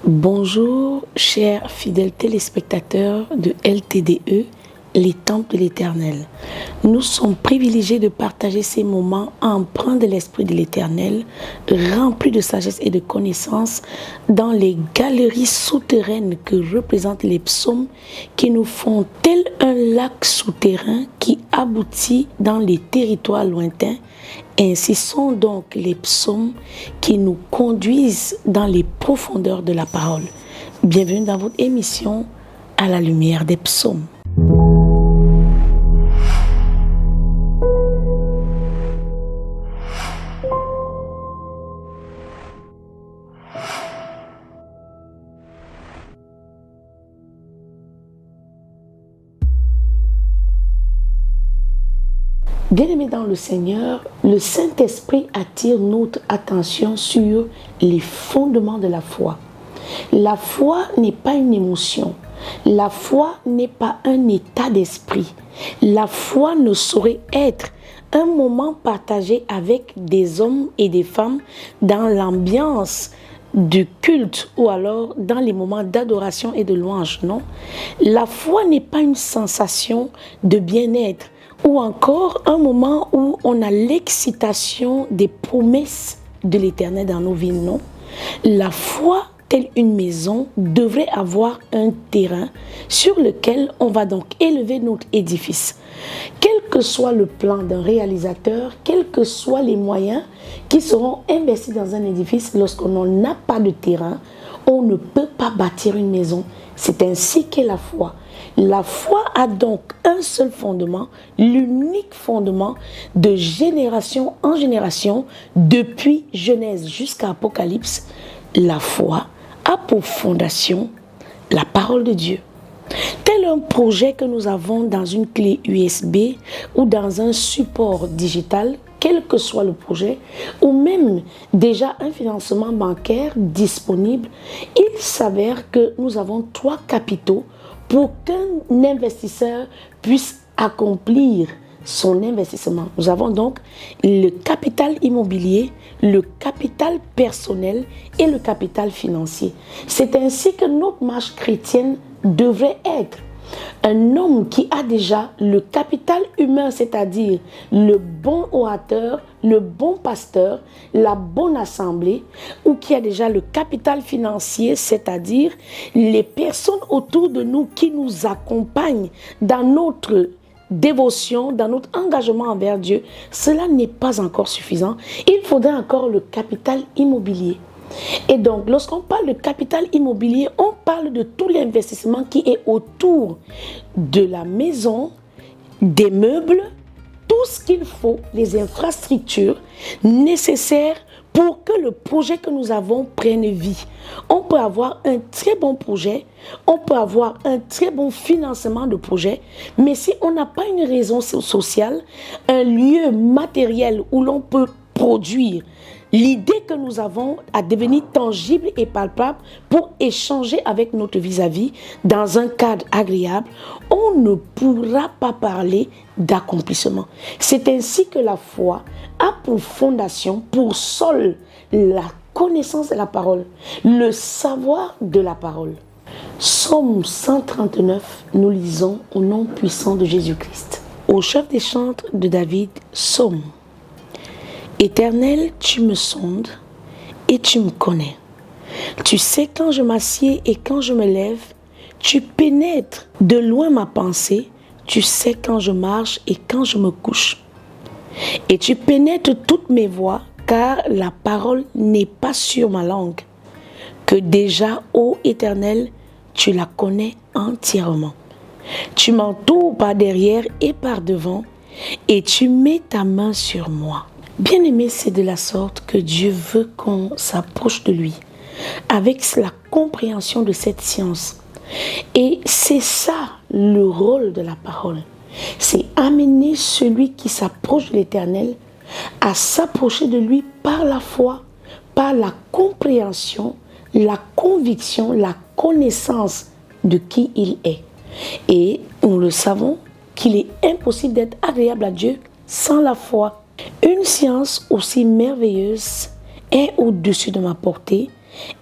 Bonjour, chers fidèles téléspectateurs de LTDE, les Temples de l'Éternel. Nous sommes privilégiés de partager ces moments empreints de l'Esprit de l'Éternel, remplis de sagesse et de connaissance, dans les galeries souterraines que représentent les psaumes qui nous font tel un lac souterrain qui aboutit dans les territoires lointains. Ainsi sont donc les psaumes qui nous conduisent dans les profondeurs de la parole. Bienvenue dans votre émission à la lumière des psaumes. Bien-aimés dans le Seigneur, le Saint-Esprit attire notre attention sur les fondements de la foi. La foi n'est pas une émotion. La foi n'est pas un état d'esprit. La foi ne saurait être un moment partagé avec des hommes et des femmes dans l'ambiance du culte ou alors dans les moments d'adoration et de louange, non. La foi n'est pas une sensation de bien-être ou encore un moment où on a l'excitation des promesses de l'Éternel dans nos vies, non. La foi, telle une maison, devrait avoir un terrain sur lequel on va donc élever notre édifice. Quel que soit le plan d'un réalisateur, quels que soient les moyens qui seront investis dans un édifice, lorsqu'on n'a pas de terrain, on ne peut pas bâtir une maison. C'est ainsi qu'est la foi. La foi a donc un seul fondement, l'unique fondement de génération en génération, depuis Genèse jusqu'à Apocalypse. La foi a pour fondation la parole de Dieu. Tel un projet que nous avons dans une clé USB ou dans un support digital, quel que soit le projet, ou même déjà un financement bancaire disponible, il s'avère que nous avons 3 capitaux pour qu'un investisseur puisse accomplir son investissement. Nous avons donc le capital immobilier, le capital personnel et le capital financier. C'est ainsi que notre marche chrétienne devrait être. Un homme qui a déjà le capital humain, c'est-à-dire le bon orateur, le bon pasteur, la bonne assemblée, ou qui a déjà le capital financier, c'est-à-dire les personnes autour de nous qui nous accompagnent dans notre dévotion, dans notre engagement envers Dieu, cela n'est pas encore suffisant. Il faudrait encore le capital immobilier. Et donc, lorsqu'on parle de capital immobilier, on parle de tout l'investissement qui est autour de la maison, des meubles, tout ce qu'il faut, les infrastructures nécessaires pour que le projet que nous avons prenne vie. On peut avoir un très bon projet, on peut avoir un très bon financement de projet, mais si on n'a pas une raison sociale, un lieu matériel où l'on peut produire, l'idée que nous avons à devenir tangible et palpable pour échanger avec notre vis-à-vis dans un cadre agréable, on ne pourra pas parler d'accomplissement. C'est ainsi que la foi a pour fondation, pour sol, la connaissance de la parole, le savoir de la parole. Psaume 139, nous lisons au nom puissant de Jésus-Christ. Au chef des chantres de David, Psaume. Éternel, tu me sondes et tu me connais. Tu sais quand je m'assieds et quand je me lève. Tu pénètres de loin ma pensée. Tu sais quand je marche et quand je me couche. Et tu pénètres toutes mes voies, car la parole n'est pas sur ma langue. Que déjà, ô Éternel, tu la connais entièrement. Tu m'entoures par derrière et par devant, et tu mets ta main sur moi. Bien-aimé, c'est de la sorte que Dieu veut qu'on s'approche de lui, avec la compréhension de cette science. Et c'est ça le rôle de la parole. C'est amener celui qui s'approche de l'Éternel à s'approcher de lui par la foi, par la compréhension, la conviction, la connaissance de qui il est. Et nous le savons qu'il est impossible d'être agréable à Dieu sans la foi. Une science aussi merveilleuse est au-dessus de ma portée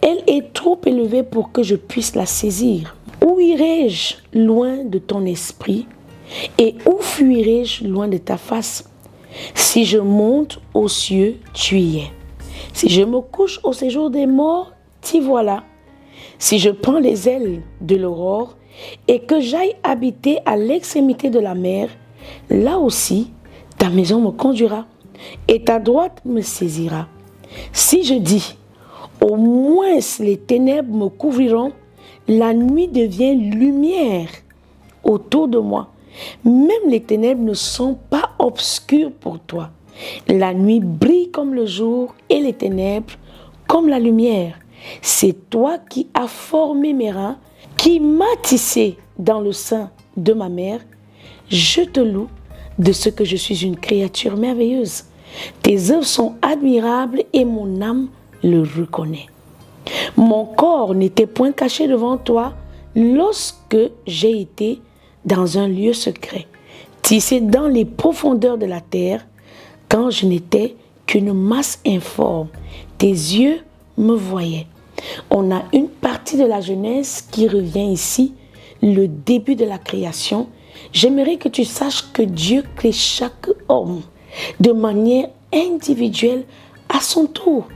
Elle est trop élevée pour que je puisse la saisir. Où irai-je loin de ton esprit et où fuirai-je loin de ta face? Si je monte aux cieux, tu y es. Si je me couche au séjour des morts, t'y voilà. Si je prends les ailes de l'aurore et que j'aille habiter à l'extrémité de la mer, là aussi, ta maison me conduira et ta droite me saisira. Si je dis, au moins les ténèbres me couvriront, la nuit devient lumière autour de moi. Même les ténèbres ne sont pas obscures pour toi. La nuit brille comme le jour et les ténèbres comme la lumière. C'est toi qui as formé mes reins, qui m'as tissé dans le sein de ma mère. Je te loue de ce que je suis une créature merveilleuse. Tes œuvres sont admirables et mon âme le reconnaît. Mon corps n'était point caché devant toi lorsque j'ai été dans un lieu secret, tissé dans les profondeurs de la terre, quand je n'étais qu'une masse informe. Tes yeux me voyaient. On a une partie de la Genèse qui revient ici, le début de la création. J'aimerais que tu saches que Dieu crée chaque homme de manière individuelle à son tour.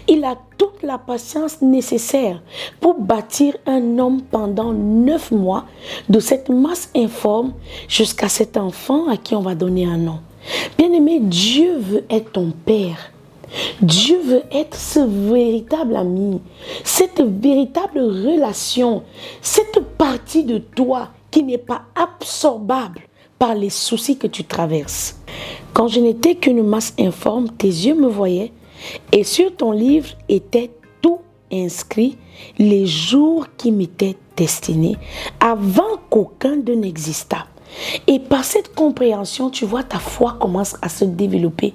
Il a toute la patience nécessaire pour bâtir un homme pendant 9 mois de cette masse informe jusqu'à cet enfant à qui on va donner un nom. Bien-aimé, Dieu veut être ton Père. Dieu veut être ce véritable ami, cette véritable relation, cette partie de toi qui n'est pas absorbable par les soucis que tu traverses. Quand je n'étais qu'une masse informe, tes yeux me voyaient et sur ton livre étaient tout inscrits, les jours qui m'étaient destinés avant qu'aucun d'eux n'existât. Et par cette compréhension, tu vois, ta foi commence à se développer.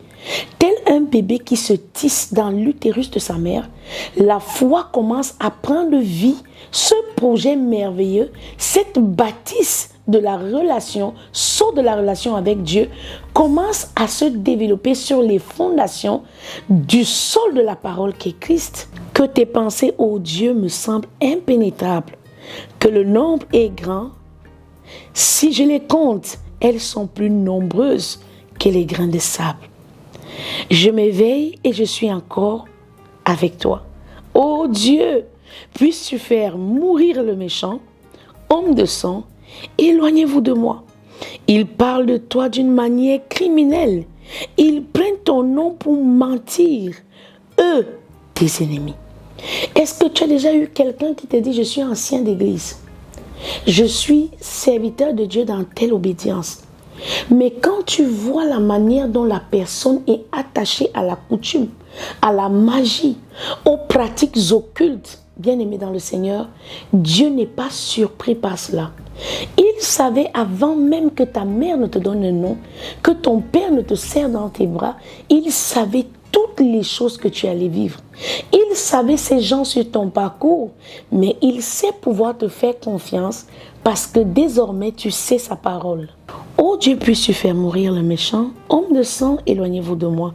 Tel un bébé qui se tisse dans l'utérus de sa mère, la foi commence à prendre vie. Ce projet merveilleux, cette bâtisse de la relation, saut de la relation avec Dieu, commence à se développer sur les fondations du sol de la parole qui est Christ. Que tes pensées, ô Dieu, me semblent impénétrables, que le nombre est grand. Si je les compte, elles sont plus nombreuses que les grains de sable. Je m'éveille et je suis encore avec toi. Ô Dieu, puisses-tu faire mourir le méchant, homme de sang, éloignez-vous de moi. Ils parlent de toi d'une manière criminelle. Ils prennent ton nom pour mentir. Eux, tes ennemis. Est-ce que tu as déjà eu quelqu'un qui te dit « Je suis ancien d'église. Je suis serviteur de Dieu dans telle obédience. » Mais quand tu vois la manière dont la personne est attachée à la coutume, à la magie, aux pratiques occultes, bien-aimé dans le Seigneur, Dieu n'est pas surpris par cela. Il savait avant même que ta mère ne te donne un nom, que ton père ne te serre dans tes bras, il savait toutes les choses que tu allais vivre. Il savait ces gens sur ton parcours, mais il sait pouvoir te faire confiance parce que désormais tu sais sa parole. Ô Dieu, puisses-tu faire mourir le méchant, homme de sang, éloignez-vous de moi.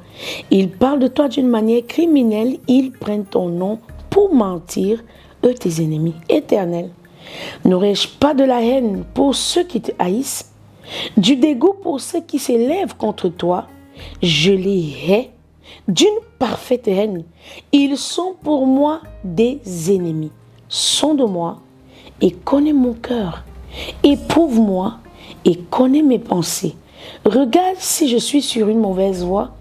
Ils parlent de toi d'une manière criminelle, ils prennent ton nom pour mentir, eux tes ennemis éternels. N'aurais-je pas de la haine pour ceux qui te haïssent, du dégoût pour ceux qui s'élèvent contre toi? Je les hais d'une parfaite haine. Ils sont pour moi des ennemis. Sonde-moi et connais mon cœur. Éprouve-moi et connais mes pensées. Regarde si je suis sur une mauvaise voie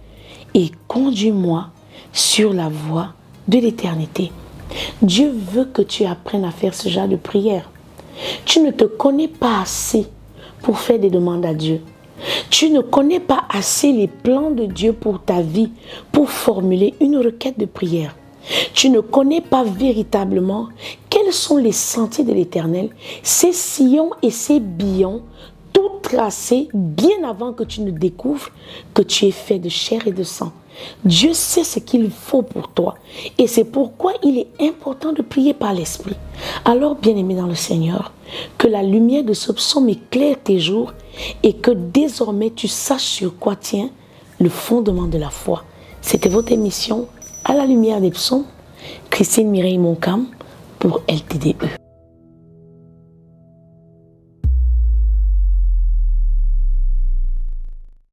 et conduis-moi sur la voie de l'éternité. Dieu veut que tu apprennes à faire ce genre de prière. Tu ne te connais pas assez pour faire des demandes à Dieu. Tu ne connais pas assez les plans de Dieu pour ta vie, pour formuler une requête de prière. Tu ne connais pas véritablement quels sont les sentiers de l'Éternel, ses sillons et ses billons, tout tracés bien avant que tu ne découvres que tu es fait de chair et de sang. Dieu sait ce qu'il faut pour toi et c'est pourquoi il est important de prier par l'Esprit. Alors, bien-aimé dans le Seigneur, que la lumière de ce psaume éclaire tes jours et que désormais tu saches sur quoi tient le fondement de la foi. C'était votre émission à la lumière des psaumes. Christine Mireille Moncam pour LTDE.